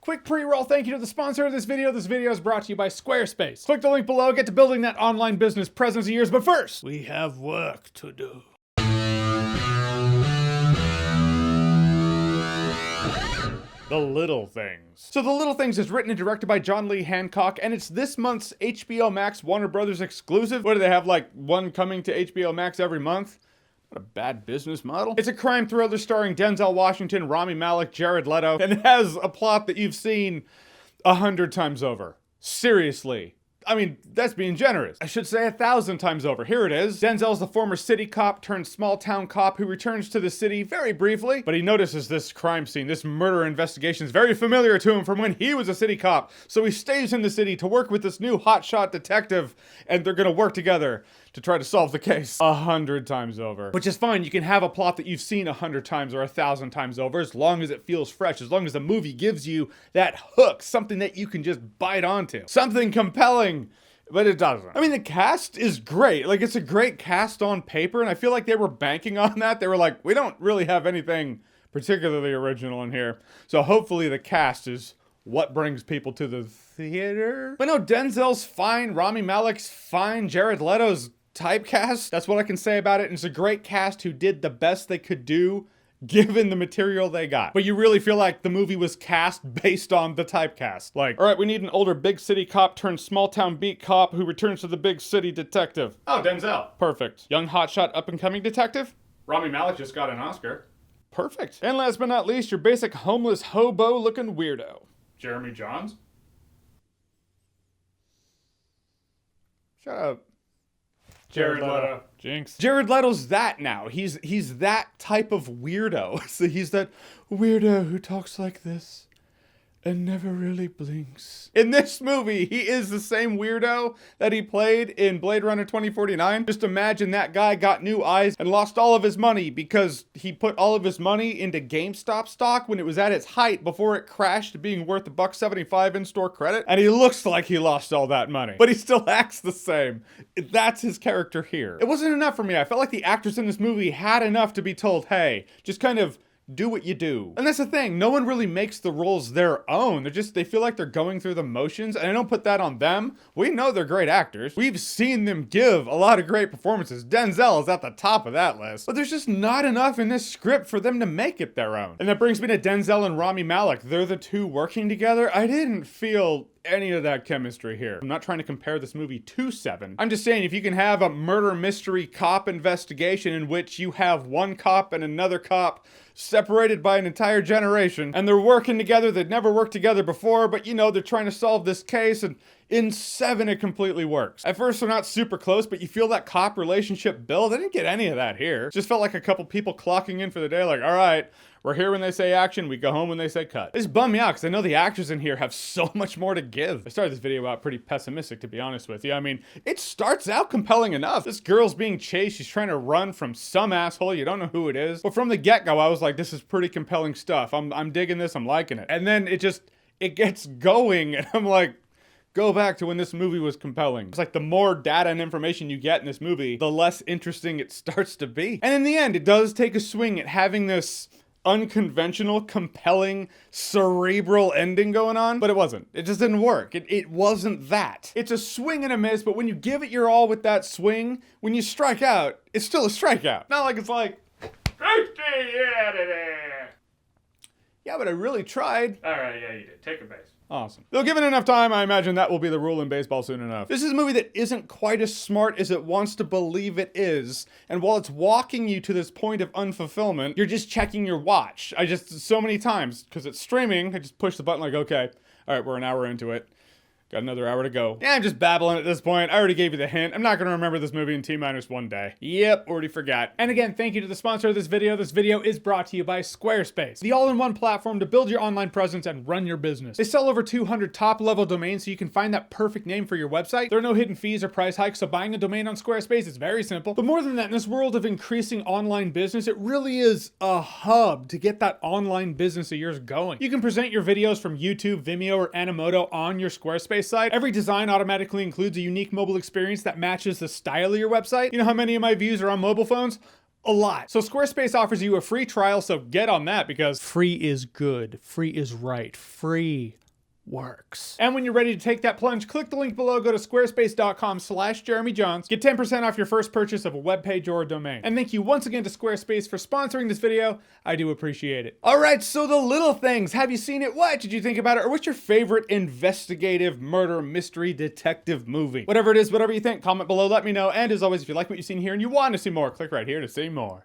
Quick pre-roll thank you to the sponsor of this video. This video is brought to you by Squarespace. Click the link below, get to building that online business presence of yours, but first, we have work to do. The Little Things. So The Little Things is written and directed by John Lee Hancock, and it's this month's HBO Max Warner Brothers exclusive. What do they have, like one coming to HBO Max every month? What a bad business model. It's a crime thriller starring Denzel Washington, Rami Malek, Jared Leto, and it has a plot that you've seen 100 times over. Seriously. I mean, that's being generous. I should say 1,000 times over. Here it is. Denzel's the former city cop turned small town cop who returns to the city very briefly, but he notices this crime scene, this murder investigation is very familiar to him from when he was a city cop. So he stays in the city to work with this new hotshot detective, and they're gonna work together to try to solve the case 100 times over. Which is fine, you can have a plot that you've seen 100 times or 1,000 times over as long as it feels fresh, as long as the movie gives you that hook, something that you can just bite onto. Something compelling, but it doesn't. I mean, the cast is great. Like, it's a great cast on paper, and I feel like they were banking on that. They were like, we don't really have anything particularly original in here, so hopefully the cast is what brings people to the theater. But no, Denzel's fine, Rami Malek's fine, Jared Leto's typecast. That's what I can say about it. And it's a great cast who did the best they could do given the material they got. But you really feel like the movie was cast based on the typecast. Like, all right, we need an older big city cop turned small town beat cop who returns to the big city detective. Oh, Denzel. Perfect. Young hotshot up and coming detective. Rami Malek just got an Oscar. Perfect. And last but not least, your basic homeless hobo looking weirdo. Jeremy Jahns. Shut up. Jared Leto. Jinx. Jared Leto's that now. He's that type of weirdo. So he's that weirdo who talks like this and never really blinks. In this movie, he is the same weirdo that he played in Blade Runner 2049. Just imagine that guy got new eyes and lost all of his money because he put all of his money into GameStop stock when it was at its height before it crashed to being worth $1.75 in-store credit. And he looks like he lost all that money, but he still acts the same. That's his character here. It wasn't enough for me. I felt like the actors in this movie had enough to be told, hey, just kind of do what you do. And that's the thing, no one really makes the roles their own. They feel like they're going through the motions, and I don't put that on them. We know they're great actors. We've seen them give a lot of great performances. Denzel is at the top of that list. But there's just not enough in this script for them to make it their own. And that brings me to Denzel and Rami Malek. They're the two working together. I didn't feel any of that chemistry here. I'm not trying to compare this movie to Seven. I'm just saying if you can have a murder mystery cop investigation in which you have one cop and another cop separated by an entire generation, and they're working together, they'd never worked together before, but you know, they're trying to solve this case, and in Seven, it completely works. At first, they're not super close, but you feel that cop relationship build. I didn't get any of that here. It just felt like a couple people clocking in for the day, like, all right, we're here when they say action, we go home when they say cut. This bummed me out, because I know the actors in here have so much more to give. I started this video out pretty pessimistic, to be honest with you. I mean, it starts out compelling enough. This girl's being chased, she's trying to run from some asshole, you don't know who it is. But from the get-go, I was like, this is pretty compelling stuff. I'm digging this, I'm liking it. And then it gets going, and I'm like, go back to when this movie was compelling. It's like the more data and information you get in this movie, the less interesting it starts to be. And in the end, it does take a swing at having this unconventional, compelling, cerebral ending going on, but it wasn't. It just didn't work. It wasn't that. It's a swing and a miss, but when you give it your all with that swing, when you strike out, it's still a strikeout. Not like it's like, yeah, but I really tried. All right, yeah, you did. Take a base. Awesome. Though given enough time, I imagine that will be the rule in baseball soon enough. This is a movie that isn't quite as smart as it wants to believe it is, and while it's walking you to this point of unfulfillment, you're just checking your watch. So many times, because it's streaming, I just push the button like, okay, all right, we're an hour into it. Got another hour to go. Yeah, I'm just babbling at this point. I already gave you the hint. I'm not going to remember this movie in T-1 day. Yep, already forgot. And again, thank you to the sponsor of this video. This video is brought to you by Squarespace, the all-in-one platform to build your online presence and run your business. They sell over 200 top-level domains so you can find that perfect name for your website. There are no hidden fees or price hikes, so buying a domain on Squarespace is very simple. But more than that, in this world of increasing online business, it really is a hub to get that online business of yours going. You can present your videos from YouTube, Vimeo, or Animoto on your Squarespace site. Every design automatically includes a unique mobile experience that matches the style of your website. You know how many of my views are on mobile phones? a lot. So Squarespace offers you a free trial, so get on that because free is good. Free is right. Free works. And when you're ready to take that plunge, click the link below, go to squarespace.com/JeremyJohns, get 10% off your first purchase of a web page or a domain. And thank you once again to Squarespace for sponsoring this video. I do appreciate it. All right, so The Little Things. Have you seen it? What did you think about it? Or what's your favorite investigative murder mystery detective movie? Whatever it is, whatever you think, comment below, let me know. And as always, if you like what you've seen here and you want to see more, click right here to see more.